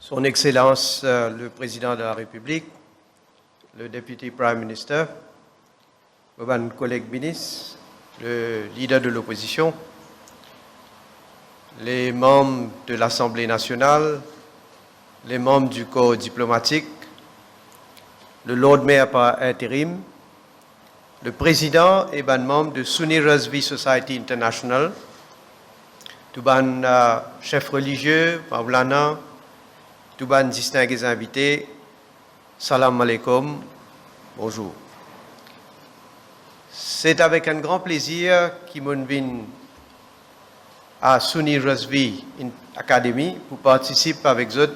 Son Excellence le Président de la République, le Député Prime Minister, mon collègue ministre, le leader de l'opposition, les membres de l'Assemblée nationale, les membres du corps diplomatique, le Lord Mayor par intérim, le président et les membres de Sunni Rizvi Society International, tous les chefs religieux, Maulana, tous les distingués invités, salam alaikum, bonjour. C'est avec un grand plaisir que je viens à Sunni Rizvi Academy pour participer avec vous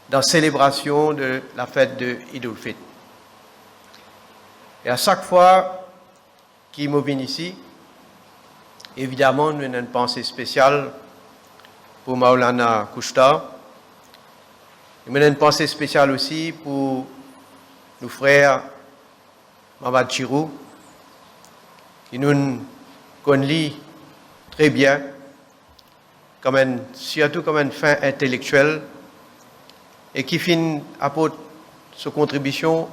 dans la célébration de la fête de Eid al-Fitr. Et à chaque fois que je viens ici, évidemment, nous avons une pensée spéciale pour Maulana Kushta. Nous avons une pensée spéciale aussi pour nos frères Mamad Chirou, qui nous connaissent très bien, surtout comme une fin intellectuelle, et qui finit apporter sa contribution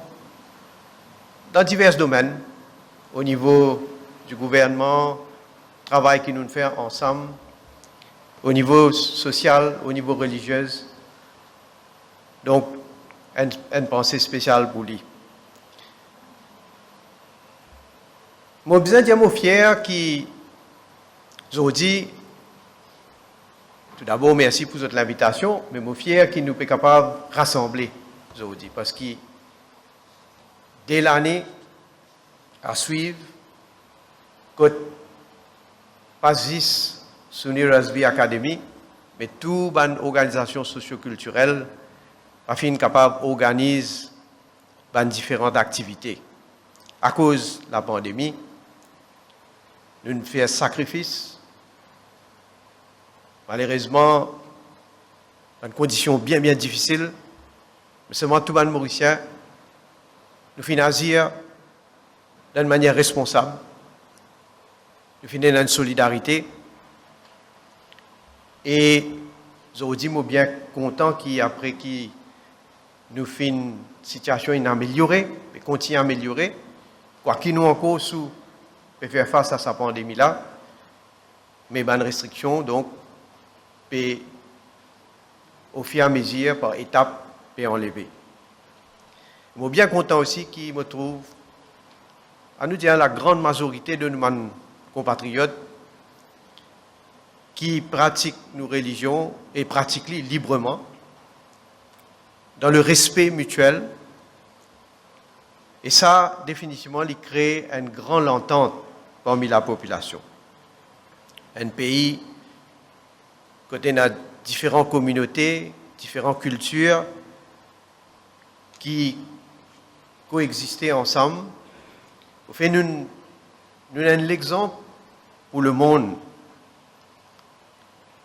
dans divers domaines, au niveau du gouvernement, travail que nous faisons ensemble, au niveau social, au niveau religieux. Donc, une pensée spéciale pour lui. Je suis besoin de dire fier qui, aujourd'hui, tout d'abord, merci pour l'invitation, mais je suis fier qu'il nous soit capable de rassembler aujourd'hui, parce que dès l'année à suivre, quand pas juste Sunni Rizvi Academy, mais toute une organisation socio-culturelle afin capable d'organiser différentes activités. À cause de la pandémie, nous faisons sacrifice. Malheureusement, dans des conditions bien difficiles, mais seulement tout le monde mauricien, nous finançons d'une manière responsable. Nous finissons dans une solidarité. Et aujourd'hui, je suis bien content qu'après que nous faisons une situation améliorée, et continue à améliorer, quoi qu'il nous encore sous peut faire face à sa pandémie-là, mais bonnes restrictions, donc, peut, au fur et à mesure, par étapes, peut enlever. Je suis bien content aussi qu'il me trouve, à nous dire la grande majorité de nos compatriotes qui pratiquent nos religions et pratiquent-les librement, dans le respect mutuel. Et ça, définitivement, il crée une grande entente parmi la population. Un pays, côté de différentes communautés, différentes cultures, qui coexistaient ensemble. Au fait, nous avons l'exemple pour le monde.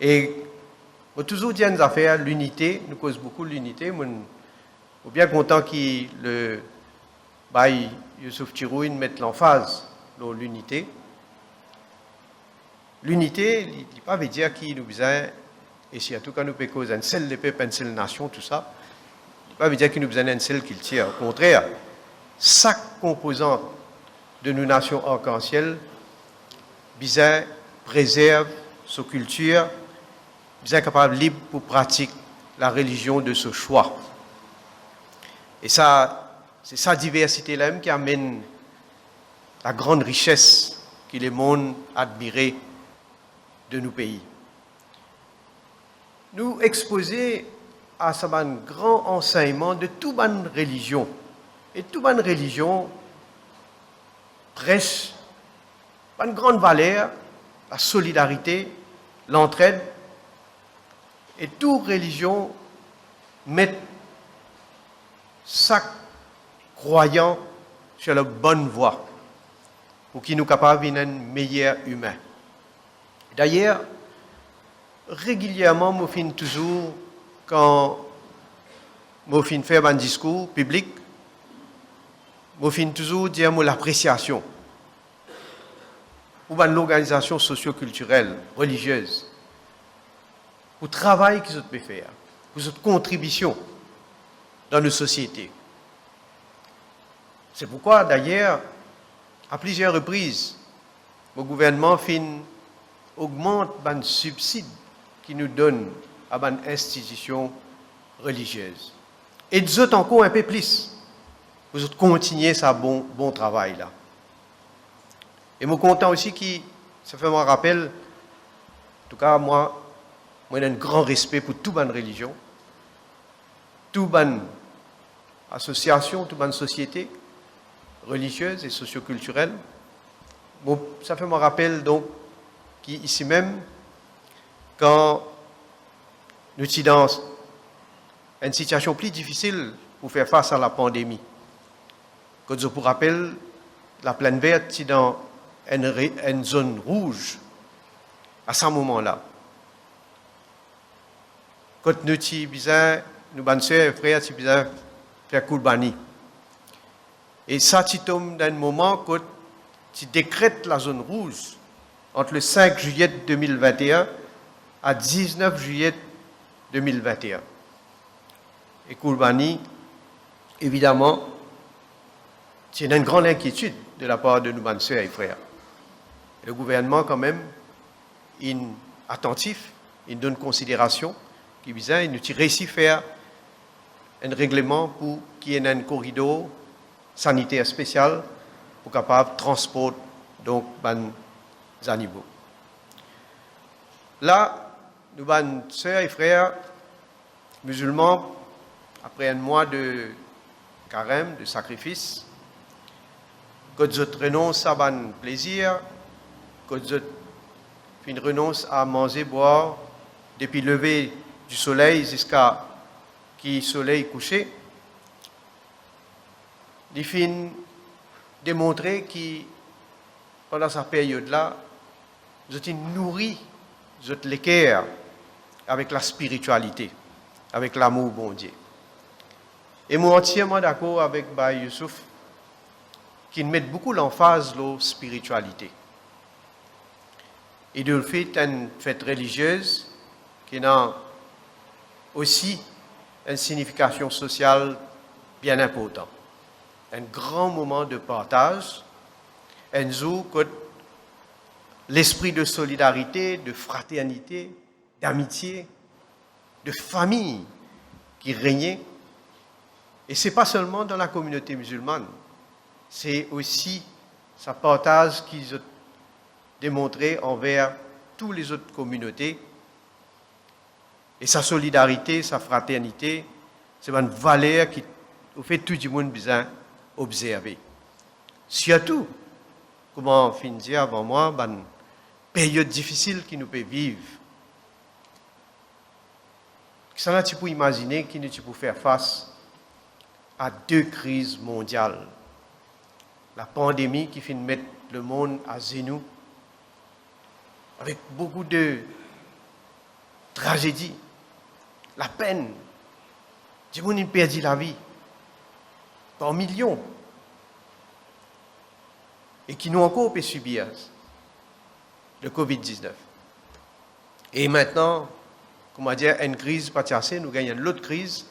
Et on toujours dit une affaire, l'unité, nous cause beaucoup de l'unité. Je suis bien content que le Baye Youssouf Chirouine mette l'emphase sur l'unité. L'unité, il ne pas veut dire qu'il nous besoin, et surtout quand nous cause un seul peuple, une seule nation, tout ça, il ne pas veut dire qu'il nous besoin d'un seul qui le tire. Au contraire, chaque composante de nos nations arc-en-ciel besoin préserve sa culture, besoin capable libre pour pratiquer la religion de ce choix. Et ça, c'est sa diversité-là qui amène la grande richesse que le monde admire de nos pays. Nous exposer à ce grand enseignement de toute bonne religion. Et toute bonne religion prêche une grande valeur, la solidarité, l'entraide. Et toute religion met chaque croyant sur la bonne voie pour qu'il nous capable d'être un meilleur humain. D'ailleurs, régulièrement, je finis toujours, quand je finis faire un discours public, je finis toujours dire l'appréciation pour l'organisation socio-culturelle, religieuse, pour le travail qu'ils peuvent faire. pour votre contribution dans nos sociétés. C'est pourquoi, d'ailleurs, à plusieurs reprises, le gouvernement augmente les subsides qui nous donne à les institutions religieuses. Et nous autres encore un peu plus. Vous continuez ce bon travail là. Et je suis content aussi que ça fait un rappel, en tout cas moi j'ai un grand respect pour toute bonne religion, toute bonne association, toute bonne société religieuse et socioculturelle. Bon, ça fait un rappel donc qu'ici même, quand nous sommes dans une situation plus difficile pour faire face à la pandémie, quand je vous rappelle, la plaine verte est dans une zone rouge à ce moment-là. Quand nous sommes nous bonnes sœurs et frères, nous sommes faire Kourbani. Et ça, tu tombes dans un moment quand tu décrètes la zone rouge entre le 5 juillet 2021 à 19 juillet 2021. Et Kourbani, évidemment, c'est une grande inquiétude de la part de nos bonnes sœurs et frères. Le gouvernement, quand même, est attentif, il donne considération, il nous réussit à faire un règlement pour qu'il y ait un corridor sanitaire spécial pour capable de transporter donc les animaux. Là, nos bonnes sœurs et frères musulmans, après un mois de carême, de sacrifice, quand ils renoncent à un plaisir, quand ils renoncent à manger, boire, depuis le lever du soleil jusqu'à le soleil couché, ils finissent démontrer que pendant cette période-là, ils ont nourri l'équerre avec la spiritualité, avec l'amour bon Dieu. Et moi, entièrement d'accord avec Baye Youssouf, qui met beaucoup l'emphase sur la spiritualité. Et de le fait une fête religieuse qui a aussi une signification sociale bien importante. Un grand moment de partage, un jour que l'esprit de solidarité, de fraternité, d'amitié, de famille qui régnait. Et ce n'est pas seulement dans la communauté musulmane, c'est aussi sa partage qu'ils ont démontré envers toutes les autres communautés. Et sa solidarité, sa fraternité, c'est une valeur qui fait tout le monde besoin observer. Surtout, comment on finit dire avant moi, une période difficile qui nous peut vivre. Ça, tu peux imaginer qu'il nous peut faire face à deux crises mondiales. La pandémie qui finit de mettre le monde à genoux, avec beaucoup de tragédies, la peine, du monde qui perdit la vie, par millions, et qui nous encore peut subir le Covid-19. Et maintenant, comment dire, une crise pas assez, nous gagnons l'autre crise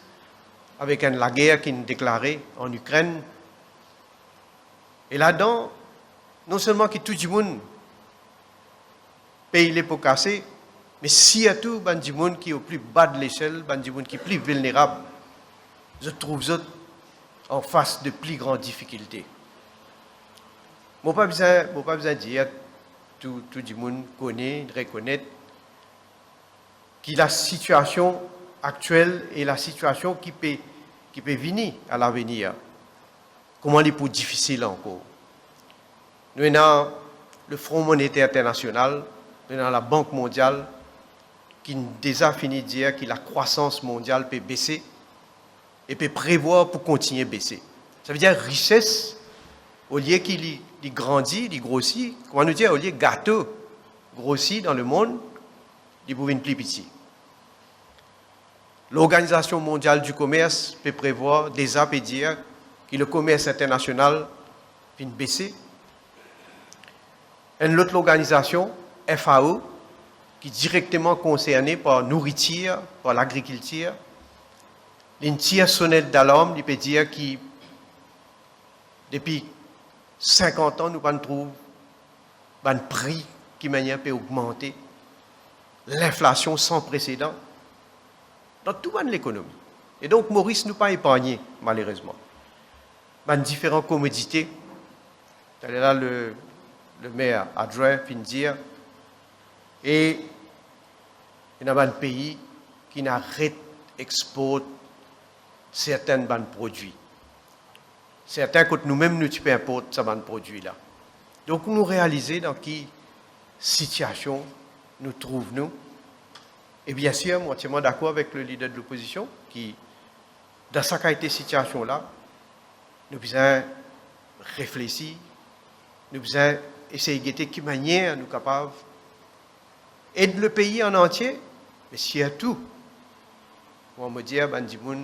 avec la guerre qui est déclarée en Ukraine. Et là-dedans, non seulement que tout le monde paye les pots cassés, mais surtout, il y a des gens qui sont au plus bas de l'échelle, il y a des gens qui sont plus vulnérables. Je trouve eux en face de plus grandes difficultés. Je n'ai pas besoin de dire, tout le monde connaît, reconnaît, que la situation actuelle est la situation qui peut venir à l'avenir. Comment elle est plus difficile encore. Nous avons le Fonds monétaire international, nous avons la Banque mondiale, qui déjà fini de dire que la croissance mondiale peut baisser et peut prévoir pour continuer à baisser. Ça veut dire richesse, au lieu qu'il grandit, il grossit, comment nous dire, au lieu gâteau grossit dans le monde, il peut devenir plus petit. L'Organisation mondiale du commerce peut prévoir, déjà peut dire, que le commerce international vient baisser. Une autre organisation, FAO, qui est directement concernée par la nourriture, par l'agriculture, Une tire sonnette d'alarme, il peut dire que depuis 50 ans, nous ne trouvons pas de prix qui manière peut augmenter. L'inflation sans précédent dans toute l'économie. Et donc, Maurice nous pas épargné, malheureusement. Dans différentes commodités, là, le maire adjoint fin dire, et il y a un pays qui n'arrête d'exporter certains produits. Certains, quand nous-mêmes, nous importons ces produits-là. Donc, nous réalisons dans quelle situation nous trouvons-nous. Et bien sûr, moi, je suis d'accord avec le leader de l'opposition qui, dans cette situation-là, nous devons réfléchir, nous devons essayer de guetter de quelle manière nous sommes capables d'aider le pays en entier, mais surtout, on me dire, ben, des gens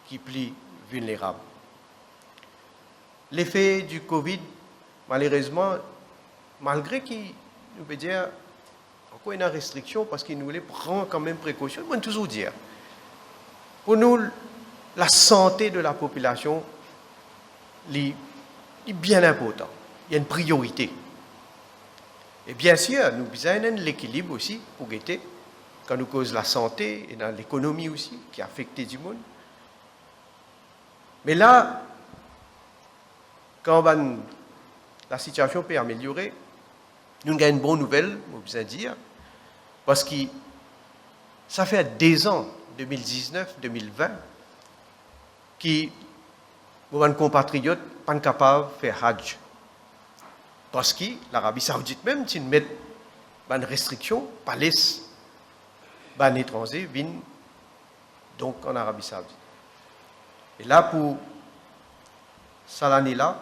qui sont plus vulnérables. L'effet du Covid, malheureusement, malgré qu'il nous peut dire, encore une restriction, parce qu'il nous voulait prendre quand même précaution, on peut toujours dire, pour nous, la santé de la population est bien important. Il y a une priorité. Et bien sûr, nous avons l'équilibre aussi pour guetter, quand nous cause la santé et dans l'économie aussi, qui affecte du monde. Mais là, quand la situation peut améliorer, nous avons une bonne nouvelle, vous besoin dire, parce que ça fait 2 ans, 2019-2020, que nos compatriotes ne sont pas capables de faire Hajj. Parce que l'Arabie Saoudite même, si nous mettons une restriction, pas laisse les étrangers viennent donc en Arabie Saoudite. Et là, pour cette année-là,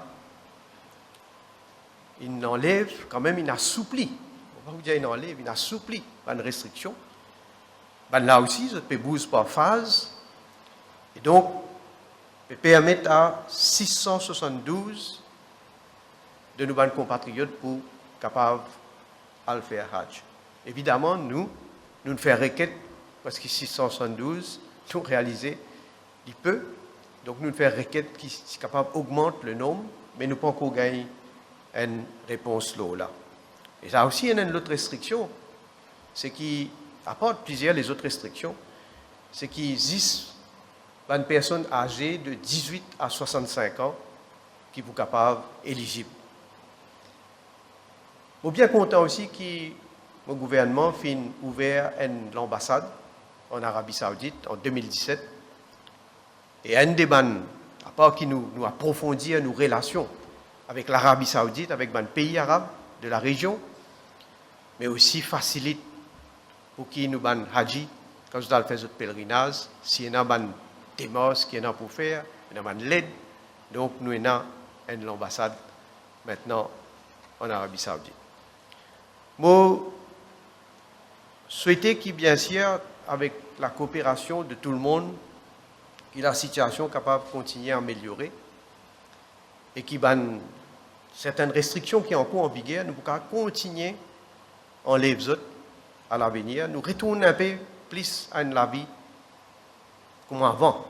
il enlève, quand même, il assouplit. On va vous dire, il enlève, il assouplit une restriction. Là aussi, ça peut bouger par phase. Et donc, peut permettre à 672 de nos compatriotes pour capables de faire Hajj. Évidemment, nous faisons requête, parce que 672, nous réalisons, il peut. Donc, nous faisons requête qui est capable d'augmenter le nombre, mais nous ne pouvons pas encore gagner une réponse là. Et ça aussi, il y a une autre restriction, c'est qui apporte plusieurs les autres restrictions, c'est qu'il existe une personne âgée de 18 à 65 ans qui sont capables, éligibles. Je suis bien content aussi que le gouvernement a ouvert l'ambassade en Arabie Saoudite en 2017. Et un des à part qui nous approfondir nos relations avec l'Arabie Saoudite, avec les pays arabes de la région, mais aussi facilite pour qui nous ban haji, quand nous allons faire notre pèlerinage, s'il y a des démarches qu'il y a pour faire, il y a l'aide. Donc nous avons l'ambassade maintenant en Arabie Saoudite. Je souhaite que, bien sûr, avec la coopération de tout le monde, que la situation est capable de continuer à améliorer et qu'il y a certaines restrictions qui sont encore en vigueur, nous pouvons continuer à enlever à l'avenir, nous retournons un peu plus à la vie comme avant.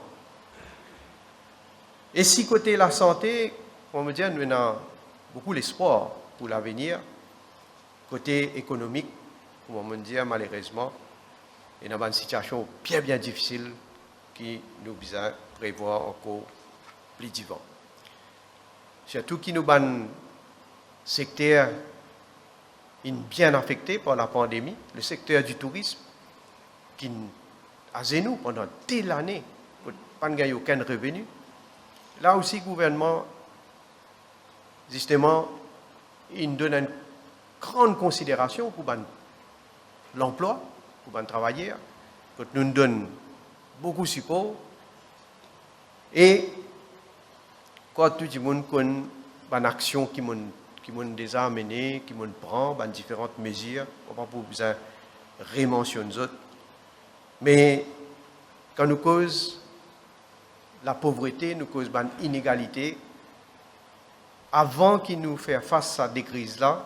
Et si côté la santé, on me dit, nous avons beaucoup d'espoir pour l'avenir. Côté économique, on me dit, malheureusement, il y a une situation bien difficile qui nous besoin prévoir encore plus divin. Surtout qui nous ban secteur bien affecté par la pandémie, le secteur du tourisme, qui a nous pendant des années, pas gagner aucun revenu. Là aussi, le gouvernement, justement, il donne une grande considération pour l'emploi, pour les travailleurs, quand nous donne beaucoup de support. Et quand tout le monde connaît une action qui m'ont déjà mené, qui m'ont pris, différentes mesures, on va pas besoin de rementionner les autres. Mais quand nous cause la pauvreté, nous cause l'inégalité, avant qu'il nous fasse face à des crises-là,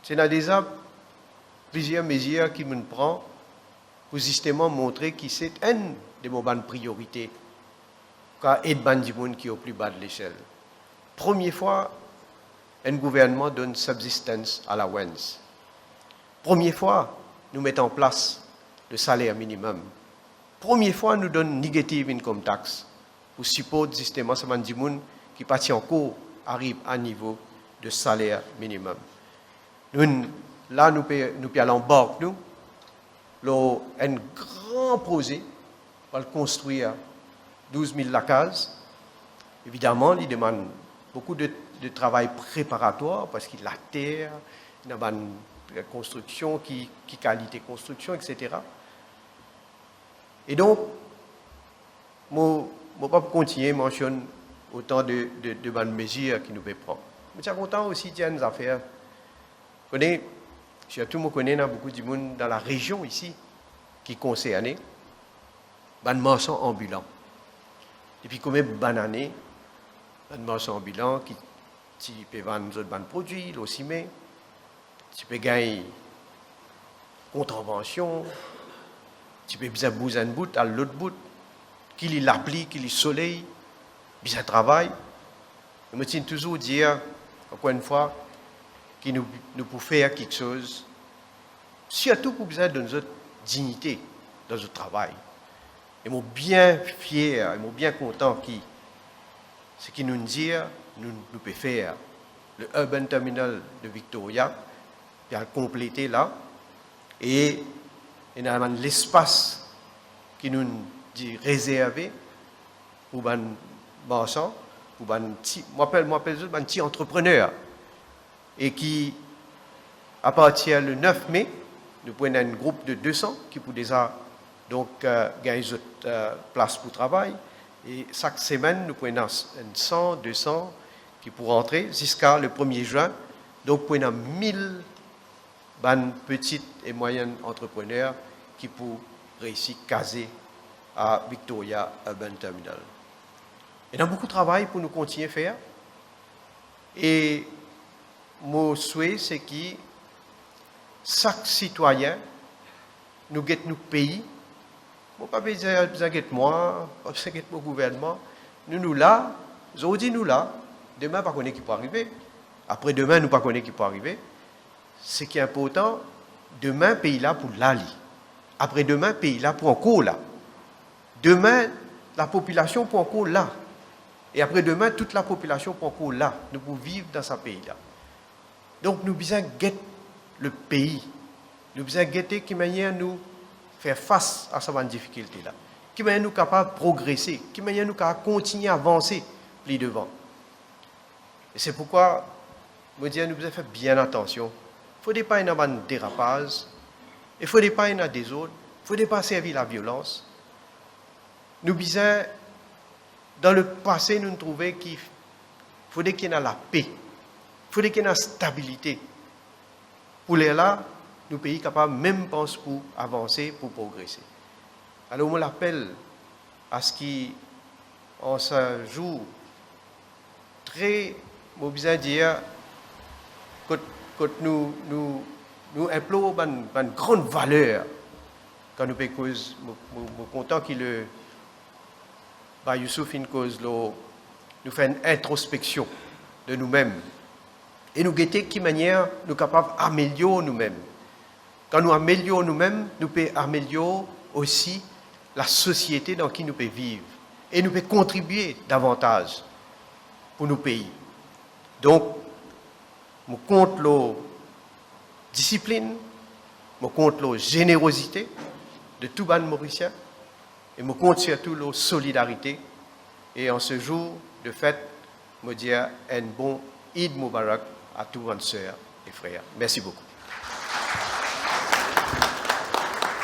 c'est déjà plusieurs mesures qui nous prend pour justement montrer que c'est une de mes bonnes priorités, car aide des gens qui est au plus bas de l'échelle. Première fois, un gouvernement donne subsistance à la WENS. Première fois, nous mettons en place le salaire minimum. Première fois, nous donnons negative income tax pour supporter justement ces gens qui partent encore arrivent à niveau de salaire minimum. Là, nous allons embarquer un grand projet pour construire 12 000 lacases. Évidemment, il demande beaucoup de travail préparatoire parce qu'il y a la terre, il y a la construction, qui qualité construction, etc. Et donc, je ne vais pas continuer à mentionner autant de bonnes mesures qui nous peuvent prendre. Je suis content aussi de une affaire. Surtout, je connais beaucoup de monde dans la région ici qui est concerné, des marchands ambulants. Depuis combien d'années, des marchands ambulants qui peuvent vendre d'autres produits, l'ocimé, tu peux gagner contravention, tu peux bien bouger un bout à l'autre bout, qu'il l'applique, qu'il soleil, bien travail. Je me tiens toujours à dire, encore une fois, que nous pouvons faire quelque chose, surtout pour besoin de notre dignité dans notre travail. Et je suis bien fier, je suis bien content que ce qui nous dit, nous pouvons faire le Urban Terminal de Victoria, puis à compléter là, et il y a l'espace qui nous dit réservé pour les marchands, pour les petits entrepreneurs, et qui, à partir du 9 mai, nous prenons un groupe de 200 qui pour déjà donc gagner une place pour travail, et chaque semaine nous prenons 100, 200 qui pour rentrer jusqu'à le 1er juin, donc nous prenons 1000 petits et moyens entrepreneurs qui pour réussir à caser à Victoria Urban Terminal. Il y a beaucoup de travail pour nous continuer à faire. Et mon souhait, c'est que chaque citoyen nous guette nos pays. Pas besoin de moi, pas besoin de mon gouvernement. Nous là, aujourd'hui nous là, demain pas connaître qui peut arriver. Après demain nous pas connaître qui peut arriver. Ce qui est important, demain pays là pour l'ali. Après demain pays là pour encore là. Demain la population pour encore là. Et après demain toute la population pour encore là. Nous pouvons vivre dans ce pays là. Donc nous besoin guetter le pays. Nous besoin guetter qui manière nous faire face à cette difficulté là. Qui manière nous capable de progresser. Qui manière nous capable de continuer à avancer plus devant. Et c'est pourquoi je dis nous devons faire bien attention. Il ne faut pas y avoir un dérapage. Il ne faut pas y avoir des autres. Il ne faut pas servir la violence. Nous disons, dans le passé, nous trouvons qu'il faut qu'il y ait la paix. Il faut qu'il y ait la stabilité. Pour les là, nous pays capables même penser pour avancer, pour progresser. Alors, on l'appelle à ce qu'on se joue très, on besoin dire, quand nous implorons une grande valeur, quand nous faisons cause, je suis content qu'il Youssouf nous fait une introspection de nous-mêmes. Et nous guetter de quelle manière nous sommes capables d'améliorer nous-mêmes. Quand nous améliorons nous-mêmes, nous pouvons améliorer aussi la société dans laquelle nous pouvons vivre. Et nous pouvons contribuer davantage pour nos pays. Donc, je compte la discipline, je compte la générosité de tout le Mauricien et je compte surtout la solidarité. Et en ce jour de fête, je dis un bon Eid Mubarak à tous les sœurs et frères. Merci beaucoup.